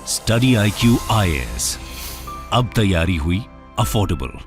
Study IQ IAS, अब तैयारी हुई अफोर्डेबल।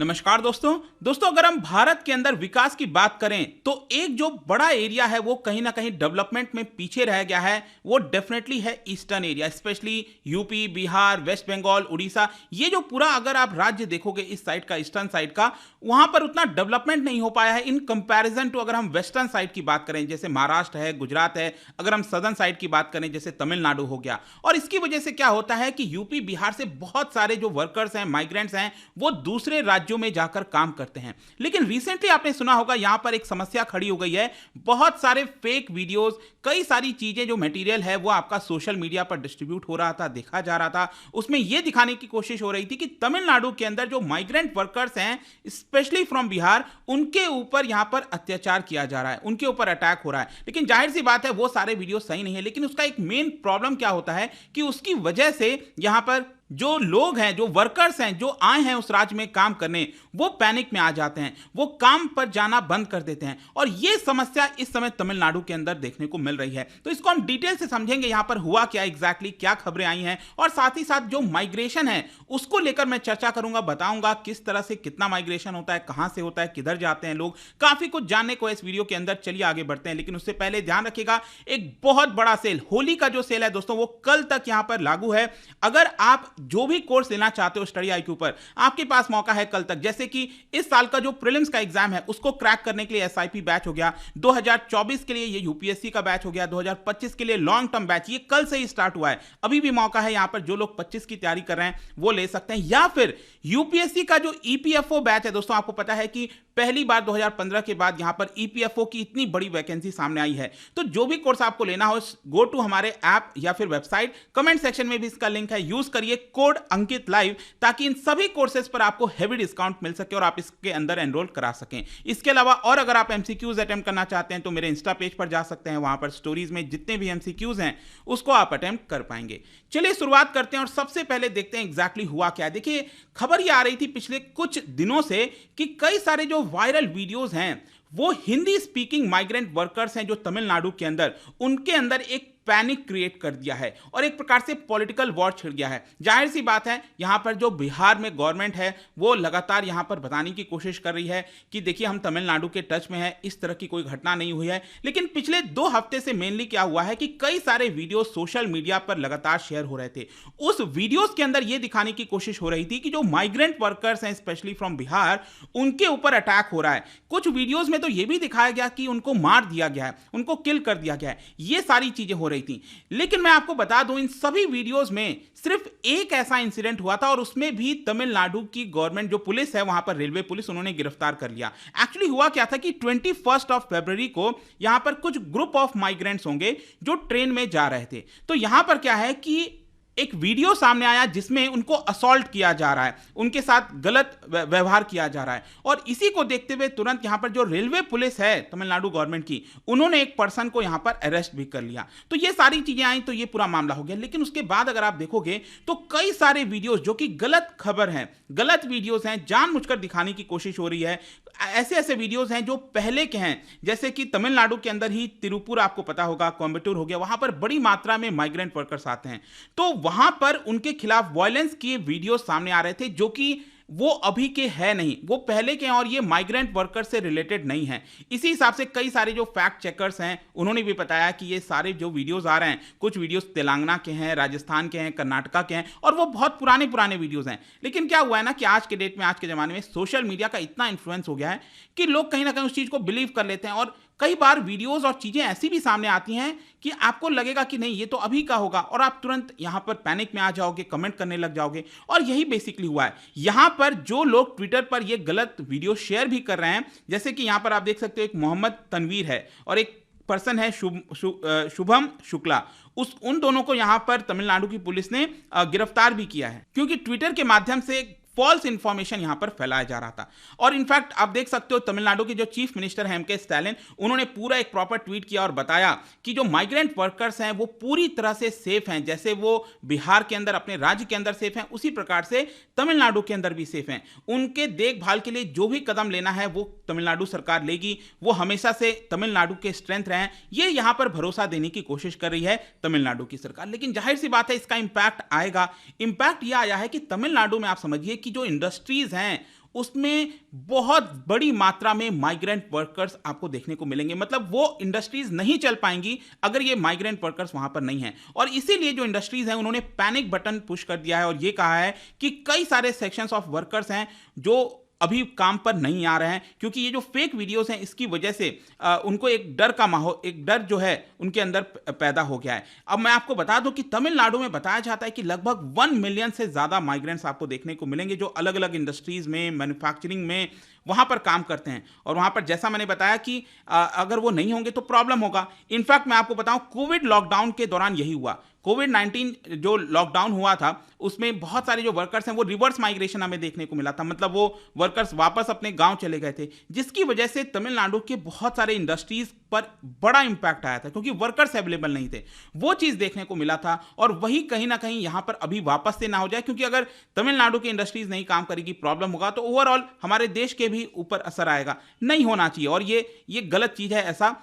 नमस्कार दोस्तों अगर हम भारत के अंदर विकास की बात करें तो एक जो बड़ा एरिया है वो कहीं ना कहीं डेवलपमेंट में पीछे रह गया है, वो डेफिनेटली है eastern area, specially UP, Bihar, West Bengal, Orissa. ये जो पूरा अगर आप राज्य देखोगे इस साइड का, ईस्टर्न साइड का, वहां पर उतना डेवलपमेंट नहीं हो पाया है इन कंपैरिजन टू अगर हम वेस्टर्न साइड की बात करें, जैसे महाराष्ट्र है, गुजरात है, अगर हम सदर्न साइड की बात करें जैसे तमिलनाडु हो गया। और इसकी वजह से क्या होता है कि यूपी, बिहार से बहुत सारे जो वर्कर्स हैं, माइग्रेंट्स हैं, वो दूसरे राज्यों में जाकर काम करते हैं। लेकिन रिसेंटली आपने सुना होगा यहां पर एक समस्या खड़ी हो गई है, बहुत सारे फेक वीडियोस, कई सारी चीजें जो मटेरियल है वो आपका सोशल मीडिया पर डिस्ट्रीब्यूट हो रहा था, देखा जा रहा था। उसमें यह दिखाने की कोशिश हो रही थी कि तमिलनाडु के अंदर जो माइग्रेंट वर्कर्स हैं, स्पेशली फ्रॉम बिहार, उनके ऊपर यहां पर अत्याचार किया जा रहा है, उनके ऊपर अटैक हो रहा है। लेकिन जाहिर सी बात है वो सारे वीडियो सही नहीं है, लेकिन उसका एक मेन प्रॉब्लम क्या होता है कि उसकी वजह से यहां पर जो लोग हैं, जो वर्कर्स हैं, जो आए हैं उस राज्य में काम करने, वो पैनिक में आ जाते हैं, वो काम पर जाना बंद कर देते हैं। और ये समस्या इस समय तमिलनाडु के अंदर देखने को मिल रही है। तो इसको हम डिटेल से समझेंगे, यहां पर हुआ क्या एग्जैक्टली, क्या खबरें आई हैं, और साथ ही साथ जो माइग्रेशन है उसको लेकर मैं चर्चा करूंगा, बताऊंगा किस तरह से कितना माइग्रेशन होता है, कहां से होता है, किधर जाते हैं लोग। काफी कुछ जानने को इस वीडियो के अंदर, चलिए आगे बढ़ते हैं। लेकिन उससे पहले ध्यान रखिएगा, एक बहुत बड़ा सेल, होली का जो सेल है दोस्तों, वो कल तक यहां पर लागू है। अगर आप जो भी कोर्स लेना चाहते हो स्टडी IQ पर, आपके पास मौका है कल तक। जैसे कि इस साल का जो प्रीलिम्स का एग्जाम है उसको क्रैक करने के लिए SIP बैच हो गया, 2024 के लिए ये UPSC का बैच हो गया, 2025 के लिए लॉन्ग टर्म बैच, ये कल से ही स्टार्ट हुआ है। अभी भी मौका है यहां पर, जो लोग 25 की तैयारी कर रहे हैं वो ले सकते हैं। या फिर UPSC का जो EPFO बैच है दोस्तों, आपको पता है कि पहली बार 2015 के बाद यहां पर EPFO की इतनी बड़ी वैकेंसी सामने आई है। तो जो भी कोर्स आपको लेना हो, गो टू हमारे ऐप या फिर वेबसाइट, कमेंट सेक्शन में भी इसका लिंक है, यूज करिए कोड अंकित लाइव, ताकि इन सभी कोर्सेज पर आपको हेवी डिस्काउंट मिल सके और आप इसके अंदर एनरोल करा सकें। इसके अलावा और अगर आप MCQs अटेम्प्ट करना चाहते हैं तो मेरे इंस्टा पेज पर जा सकते हैं, वहां पर स्टोरीज में जितने भी MCQs हैं उसको आप अटेम्प्ट कर पाएंगे। चलिए शुरुआत करते हैं और सबसे पहले देखते हैं एग्जैक्टली हुआ क्या। देखिए, खबर यह आ रही थी पिछले कुछ दिनों से कि कई सारे जो वायरल वीडियोस हैं वो हिंदी स्पीकिंग माइग्रेंट वर्कर्स हैं जो तमिलनाडु के अंदर, उनके अंदर एक पैनिक क्रिएट कर दिया है और एक प्रकार से पॉलिटिकल वॉर छिड़ गया है। जाहिर सी बात है, यहां पर जो बिहार में गवर्नमेंट है वो लगातार यहां पर बताने की कोशिश कर रही है कि देखिए हम तमिलनाडु के टच में है, इस तरह की कोई घटना नहीं हुई है। लेकिन पिछले 2 हफ्ते से मेनली क्या हुआ है कि कई सारे वीडियो सोशल मीडिया पर लगातार शेयर हो रहे थे। उस वीडियोस के अंदर यह दिखाने की कोशिश हो रही थी कि जो माइग्रेंट वर्कर्स हैं, स्पेशली फ्रॉम बिहार, उनके ऊपर अटैक हो रहा है। कुछ वीडियोस में तो यह भी दिखाया गया कि उनको मार दिया गया है, उनको किल कर दिया गया है। ये सारी चीजें हो रही थी। लेकिन मैं आपको बता दूं, इन सभी वीडियोस में सिर्फ एक ऐसा इंसिडेंट हुआ था और उसमें भी तमिलनाडु की गवर्नमेंट, जो पुलिस है वहां पर, रेलवे पुलिस, उन्होंने गिरफ्तार कर लिया। एक्चुअली हुआ क्या था कि 21 फरवरी को यहां पर कुछ ग्रुप ऑफ माइग्रेंट्स होंगे जो ट्रेन में जा रहे थे। तो यहां पर क्या है कि एक वीडियो सामने आया जिसमें उनको असॉल्ट किया जा रहा है, उनके साथ गलत व्यवहार किया जा रहा है। और इसी को देखते हुए तुरंत यहां पर जो रेलवे पुलिस है तमिलनाडु गवर्नमेंट की, उन्होंने एक पर्सन को यहां पर अरेस्ट भी कर लिया। तो ये सारी चीजें आई तो ये पूरा मामला हो गया। लेकिन उसके बाद अगर आप देखोगे तो कई सारे वीडियोस जो कि गलत खबर हैं, गलत वीडियोस हैं, जानबूझकर दिखाने की कोशिश हो रही है। ऐसे वीडियोस हैं जो पहले के हैं, जैसे कि तमिलनाडु के अंदर ही तिरुपुर, आपको पता होगा, कोयम्बटूर हो गया, वहां पर बड़ी मात्रा में माइग्रेंट वर्कर्स आते हैं। तो वहां पर उनके खिलाफ वायलेंस के वीडियो सामने आ रहे थे जो कि वो अभी के है नहीं, वो पहले के हैं और ये माइग्रेंट वर्कर से रिलेटेड नहीं है। इसी हिसाब से कई सारे जो फैक्ट चेकर्स हैं उन्होंने भी बताया कि ये सारे जो वीडियोस आ रहे हैं, कुछ वीडियोस तेलंगाना के हैं, राजस्थान के हैं, कर्नाटका के हैं, और वो बहुत पुराने वीडियोस हैं। लेकिन क्या हुआ है ना कि आज के डेट में, आज के जमाने में सोशल मीडिया का इतना इन्फ्लुएंस हो गया है कि लोग कहीं ना कहीं उस चीज को बिलीव कर लेते हैं और कई बार वीडियोस और चीजें ऐसी भी सामने आती हैं कि आपको लगेगा कि नहीं ये तो अभी का होगा, और आप तुरंत यहां पर पैनिक में आ जाओगे, कमेंट करने लग जाओगे। और यही बेसिकली हुआ है। यहां पर जो लोग ट्विटर पर ये गलत वीडियो शेयर भी कर रहे हैं, जैसे कि यहां पर आप देख सकते हो, एक मोहम्मद तनवीर है और एक पर्सन है शुभम शुक्ला, उन दोनों को यहां पर तमिलनाडु की पुलिस ने गिरफ्तार भी किया है, क्योंकि ट्विटर के माध्यम से फॉल्स इंफॉर्मेशन यहां पर फैलाया जा रहा था। और इनफैक्ट आप देख सकते हो तमिलनाडु के जो चीफ मिनिस्टर हैं एम.के. स्टालिन, उन्होंने पूरा एक प्रॉपर ट्वीट किया और बताया कि जो माइग्रेंट वर्कर्स हैं वो पूरी तरह से सेफ हैं, जैसे वो बिहार के अंदर अपने राज्य के अंदर सेफ हैं, उसी प्रकार से तमिलनाडु के अंदर भी सेफ हैं। उनके देखभाल के लिए जो भी कदम लेना है वो तमिलनाडु सरकार लेगी, वो हमेशा से तमिलनाडु के स्ट्रेंथ रहे हैं, ये यहां पर भरोसा देने की कोशिश कर रही है तमिलनाडु की सरकार। लेकिन जाहिर सी बात है इसका इंपैक्ट आएगा। इंपैक्ट यह आया है कि तमिलनाडु में आप समझिए कि जो इंडस्ट्रीज हैं उसमें बहुत बड़ी मात्रा में माइग्रेंट वर्कर्स आपको देखने को मिलेंगे। मतलब वो इंडस्ट्रीज नहीं चल पाएंगी अगर ये माइग्रेंट वर्कर्स वहां पर नहीं हैं। और इसीलिए जो इंडस्ट्रीज हैं उन्होंने पैनिक बटन पुश कर दिया है और ये कहा है कि कई सारे सेक्शंस ऑफ वर्कर्स हैं जो अभी काम पर नहीं आ रहे हैं, क्योंकि ये जो फेक वीडियोस हैं इसकी वजह से उनको एक डर का माहौल, एक डर जो है उनके अंदर पैदा हो गया है। अब मैं आपको बता दूं कि तमिलनाडु में बताया जाता है कि लगभग 1 मिलियन से ज़्यादा माइग्रेंट्स आपको देखने को मिलेंगे जो अलग अलग इंडस्ट्रीज़ में, मैन्युफैक्चरिंग में वहाँ पर काम करते हैं। और वहाँ पर जैसा मैंने बताया कि अगर वो नहीं होंगे तो प्रॉब्लम होगा। इनफैक्ट मैं आपको बताऊं कोविड लॉकडाउन के दौरान यही हुआ। कोविड-19 जो लॉकडाउन हुआ था उसमें बहुत सारे जो वर्कर्स हैं वो रिवर्स माइग्रेशन हमें देखने को मिला था। मतलब वो वर्कर्स वापस अपने गांव चले गए थे, जिसकी वजह से तमिलनाडु के बहुत सारे इंडस्ट्रीज पर बड़ा इंपैक्ट आया था क्योंकि वर्कर्स अवेलेबल नहीं थे। वो चीज़ देखने को मिला था और वही कहीं ना कहीं यहाँ पर अभी वापस से ना हो जाए, क्योंकि अगर तमिलनाडु की इंडस्ट्रीज नहीं काम करेगी, प्रॉब्लम होगा तो ओवरऑल हमारे देश के भी ऊपर असर आएगा। नहीं होना चाहिए और ये गलत चीज़ है। ऐसा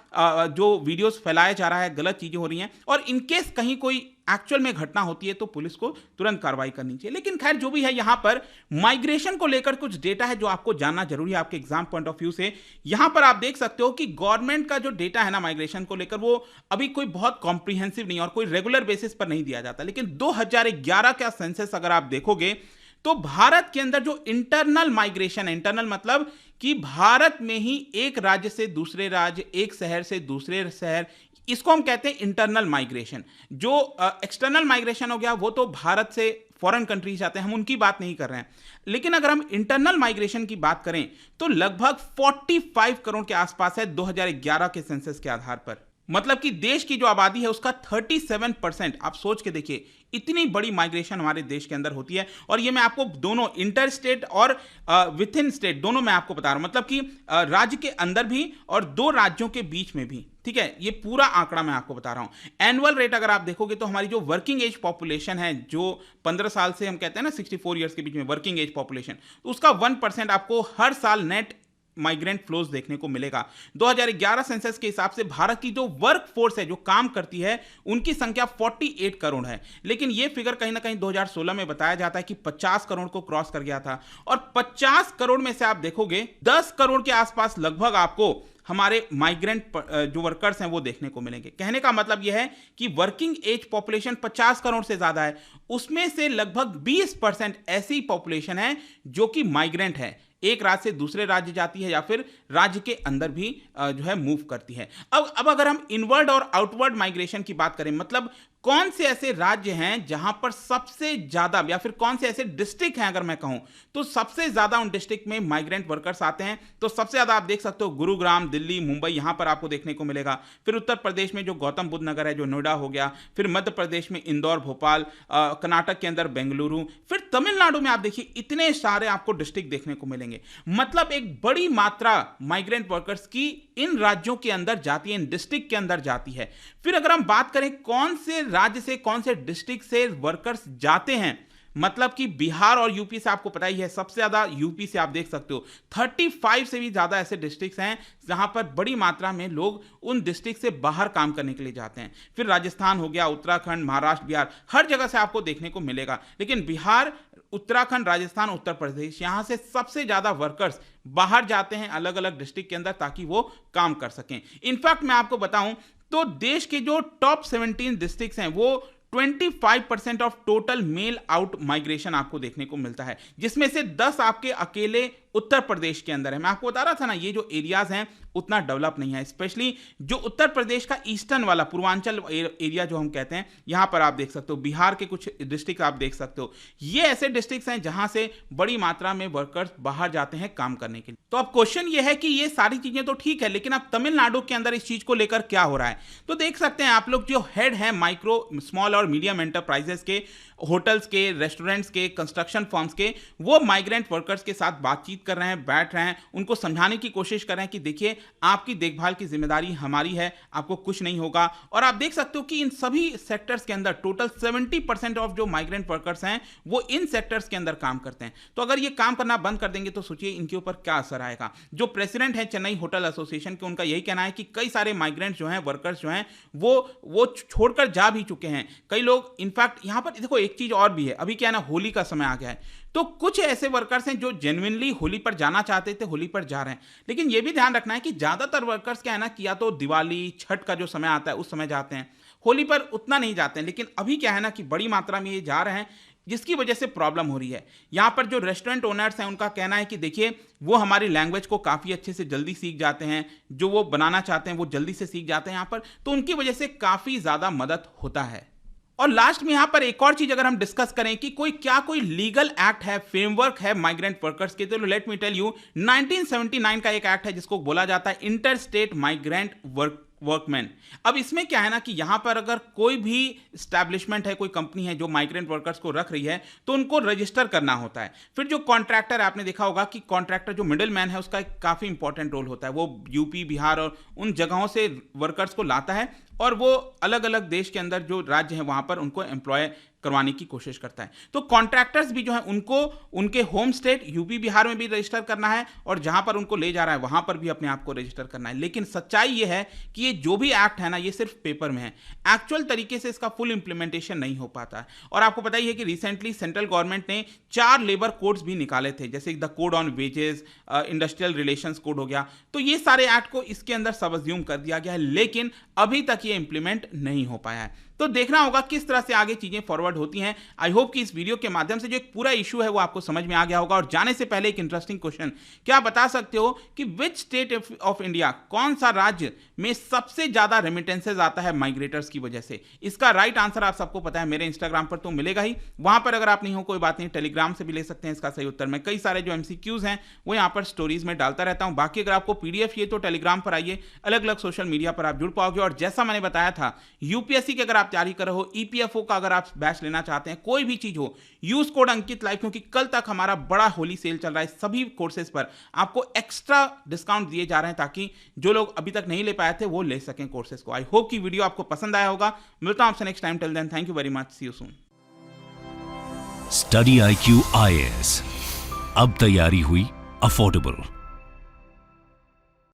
जो वीडियोस फैलाया जा रहा है, गलत चीज़ें हो रही हैं और इनकेस कहीं कोई एक्चुअल में घटना होती है तो पुलिस को तुरंत कार्रवाई करनी चाहिए। लेकिन खैर जो भी है, यहां पर माइग्रेशन को लेकर कुछ डेटा है जो आपको जानना जरूरी है आपके एग्जाम पॉइंट ऑफ व्यू से। यहां पर आप देख सकते हो कि गवर्नमेंट का जो डेटा है ना माइग्रेशन को लेकर, वो अभी कोई बहुत कॉम्प्रिहेंसिव नहीं और कोई रेगुलर बेसिस पर नहीं दिया जाता। लेकिन 2011 का सेंसस अगर आप देखोगे तो भारत के अंदर जो इंटरनल माइग्रेशन है, इंटरनल मतलब कि भारत में ही एक राज्य से दूसरे राज्य, एक शहर से दूसरे शहर, इसको हम कहते हैं इंटरनल माइग्रेशन। जो एक्सटर्नल माइग्रेशन हो गया वो तो भारत से फॉरेन कंट्रीज आते हैं, हम उनकी बात नहीं कर रहे हैं। लेकिन अगर हम इंटरनल माइग्रेशन की बात करें तो लगभग 45 करोड़ के आसपास है 2011 के सेंसस के आधार पर। मतलब कि देश की जो आबादी है उसका 37%, आप सोच के देखिए इतनी बड़ी माइग्रेशन हमारे देश के अंदर होती है। और ये मैं आपको दोनों इंटर स्टेट और विद इन स्टेट दोनों मैं आपको बता रहा हूं, मतलब कि राज्य के अंदर भी और दो राज्यों के बीच में भी। ठीक है, ये पूरा आंकड़ा मैं आपको बता रहा हूं। एनुअल रेट अगर आप देखोगे तो हमारी जो वर्किंग एज पॉपुलेशन है, जो 15 साल से हम कहते हैं ना 64 ईयर्स के बीच में वर्किंग एज पॉपुलेशन, उसका 1% आपको हर साल नेट माइग्रेंट फ्लोज देखने को मिलेगा। 2011 सेंसस के हिसाब से भारत की जो वर्क फोर्स है, जो काम करती है, उनकी संख्या 48 करोड़ है। लेकिन यह फिगर कहीं ना कहीं 2016 में बताया जाता है कि 50 करोड़ को क्रॉस कर गया था। और 50 करोड़ में से आप देखोगे 10 करोड़ के आसपास लगभग आपको हमारे माइग्रेंट जो वर्कर्स हैं वो देखने को मिलेंगे। कहने का मतलब यह है कि वर्किंग एज पॉपुलेशन 50 करोड़ से ज्यादा है, उसमें से लगभग 20% ऐसी पॉपुलेशन है जो कि माइग्रेंट है, एक राज्य से दूसरे राज्य जाती है या फिर राज्य के अंदर भी जो है मूव करती है। अब अगर हम इनवर्ड और आउटवर्ड माइग्रेशन की बात करें, मतलब कौन से ऐसे राज्य हैं जहां पर सबसे ज्यादा, या फिर कौन से ऐसे डिस्ट्रिक्ट हैं अगर मैं कहूं तो सबसे ज्यादा उन डिस्ट्रिक्ट में माइग्रेंट वर्कर्स आते हैं, तो सबसे ज्यादा आप देख सकते हो गुरुग्राम, दिल्ली, मुंबई, यहां पर आपको देखने को मिलेगा। फिर उत्तर प्रदेश में जो गौतम बुद्ध नगर है, जो नोएडा हो गया, फिर मध्य प्रदेश में इंदौर, भोपाल, कर्नाटक के अंदर बेंगलुरु, फिर तमिलनाडु में आप देखिए इतने सारे आपको डिस्ट्रिक्ट देखने को मिलेंगे। मतलब एक बड़ी मात्रा माइग्रेंट वर्कर्स की इन राज्यों के अंदर जाती है, इन डिस्ट्रिक्ट के अंदर जाती है। फिर अगर हम बात करें कौन से राज्य से, कौन से डिस्ट्रिक्ट से वर्कर्स जाते हैं, मतलब कि बिहार और यूपी से आपको पता ही है, सबसे ज्यादा यूपी से आप देख सकते हो, 35 से भी ज्यादा ऐसे डिस्ट्रिक्ट्स हैं जहां पर बड़ी मात्रा में लोग उन डिस्ट्रिक्ट से बाहर काम करने के लिए जाते हैं। फिर राजस्थान हो गया, उत्तराखंड, महाराष्ट्र, बिहार, हर जगह से आपको देखने को मिलेगा। लेकिन बिहार, उत्तराखंड, राजस्थान, उत्तर प्रदेश, यहां से सबसे ज्यादा वर्कर्स बाहर जाते हैं अलग अलग डिस्ट्रिक्ट के अंदर, ताकि वो काम कर सकें। इनफैक्ट मैं आपको बताऊं तो देश के जो टॉप 17 डिस्ट्रिक्ट्स हैं वो 25% of total male out migration आपको देखने को मिलता है, जिसमें से 10 आपके अकेले उत्तर प्रदेश के अंदर है। मैं आपको बता रहा था ना, ये जो एरियाज हैं उतना डेवलप नहीं है, स्पेशली जो उत्तर प्रदेश का ईस्टर्न वाला पूर्वांचल एरिया जो हम कहते हैं, यहां पर आप देख सकते हो बिहार के कुछ डिस्ट्रिक्ट आप देख सकते हो। ये ऐसे डिस्ट्रिक्ट्स हैं जहां से बड़ी मात्रा में वर्कर्स बाहर जाते हैं काम करने के लिए। तो अब क्वेश्चन ये है कि ये सारी चीजें तो ठीक है, लेकिन अब तमिलनाडु के अंदर इस चीज को लेकर क्या हो रहा है। तो देख सकते हैं आप लोग, जो हेड है माइक्रो स्मॉल और मीडियम एंटरप्राइजेस के, होटल्स के, रेस्टोरेंट्स के, कंस्ट्रक्शन फर्म्स के, वो माइग्रेंट वर्कर्स के साथ बातचीत कर रहे हैं, बैठ रहे हैं, उनको समझाने की कोशिश कर रहे हैं कि देखिए आपकी देखभाल की जिम्मेदारी हमारी है, आपको कुछ नहीं होगा। और आप देख सकते हो कि इन सभी सेक्टर्स के अंदर टोटल 70% ऑफ जो माइग्रेंट वर्कर्स हैं वो इन सेक्टर्स के अंदर काम करते हैं। तो अगर ये काम करना बंद कर देंगे तो सोचिए इनके ऊपर क्या असर आएगा। जो प्रेसिडेंट है चेन्नई होटल एसोसिएशन के, उनका यही कहना है कि कई सारे माइग्रेंट्स जो हैं, वर्कर्स जो हैं, वो छोड़कर जा भी चुके हैं। कई लोग, इनफैक्ट यहां पर देखो एक चीज और भी है, अभी क्या है ना, होली का समय आ गया है, तो कुछ ऐसे वर्कर्स हैं जो जेन्युइनली होली पर जाना चाहते थे, होली पर जा रहे हैं। लेकिन यह भी ध्यान रखना है कि ज्यादातर वर्कर्स क्या है ना, कि या तो दिवाली छठ का जो समय आता है उस समय जाते हैं, होली पर उतना नहीं जाते हैं। लेकिन अभी क्या है ना कि बड़ी मात्रा में ये जा रहे हैं, जिसकी वजह से प्रॉब्लम हो रही है। यहां पर जो रेस्टोरेंट ओनर्स हैं उनका कहना है कि देखिए वो हमारी लैंग्वेज को काफ़ी अच्छे से जल्दी सीख जाते हैं, जो वो बनाना चाहते हैं वो जल्दी से सीख जाते हैं यहाँ पर, तो उनकी वजह से काफ़ी ज़्यादा मदद होता है। और लास्ट में यहां पर एक और चीज अगर हम डिस्कस करें कि कोई लीगल एक्ट है, फ्रेमवर्क है माइग्रेंट वर्कर्स के, तो लेट मी टेल यू, 1979 का एक एक्ट है जिसको बोला जाता है इंटर स्टेट माइग्रेंट वर्कमैन। अब इसमें क्या है ना कि यहां पर अगर कोई भी स्टैब्लिशमेंट है, कोई कंपनी है जो माइग्रेंट वर्कर्स को रख रही है, तो उनको रजिस्टर करना होता है। फिर जो कॉन्ट्रैक्टर, आपने देखा होगा कि कॉन्ट्रैक्टर जो मिडिल मैन है उसका एक काफी इंपॉर्टेंट रोल होता है। वो यूपी, बिहार और उन जगहों से वर्कर्स को लाता है और वो अलग अलग देश के अंदर जो राज्य है वहां पर उनको एम्प्लॉय करवाने की कोशिश करता है। तो कॉन्ट्रैक्टर्स भी जो है उनको उनके होम स्टेट यूपी बिहार में भी रजिस्टर करना है और जहां पर उनको ले जा रहा है वहां पर भी अपने आप को रजिस्टर करना है। लेकिन सच्चाई ये है कि ये जो भी एक्ट है ना, ये सिर्फ पेपर में है, एक्चुअल तरीके से इसका फुल इंप्लीमेंटेशन नहीं हो पाता है। और आपको पता ही है कि रिसेंटली सेंट्रल गवर्नमेंट ने 4 लेबर कोड्स भी निकाले थे, जैसे the code on wages, industrial relations code हो गया। तो ये सारे एक्ट को इसके अंदर सबज्यूम कर दिया गया है, लेकिन अभी तक ये इंप्लीमेंट नहीं हो पाया है। तो देखना होगा किस तरह से आगे चीजें फॉरवर्ड होती हैं। आई होप कि इस वीडियो के माध्यम से जो एक पूरा इशू है वो आपको समझ में आ गया होगा। और जाने से पहले एक इंटरेस्टिंग क्वेश्चन, क्या आप बता सकते हो कि विच स्टेट ऑफ इंडिया, कौन सा राज्य में सबसे ज्यादा रेमिटेंसेज आता है माइग्रेटर्स की वजह से? इसका राइट आंसर आप सबको पता है, मेरे इंस्टाग्राम पर तो मिलेगा ही, वहां पर अगर आप नहीं हो कोई बात नहीं, टेलीग्राम से भी ले सकते हैं इसका सही उत्तर। मैं कई सारे जो एमसीक्यूज हैं वो यहाँ पर स्टोरीज में डालता रहता हूं। बाकी अगर आपको पीडीएफ ये तो टेलीग्राम पर आइए, अलग अलग सोशल मीडिया पर आप जुड़ पाओगे। और जैसा मैंने बताया था, यूपीएससी की अगर आप तैयारी कर रहे हो, ईपीएफओ का अगर आप बैच लेना चाहते हैं, कोई भी चीज हो, यूज कोड अंकित लाइव, क्योंकि कल तक हमारा बड़ा होली सेल चल रहा है। सभी कोर्सेज पर आपको एक्स्ट्रा डिस्काउंट दिए जा रहे हैं ताकि जो लोग अभी तक नहीं ले पाए थे वो ले सकें कोर्सेज को। आई होप कि वीडियो आपको पसंद आया होगा। मिलता हूं आपसे next time. Till then, thank you very much, see you soon. Study IQ IAS, अब तैयारी हुई अफोर्डेबल।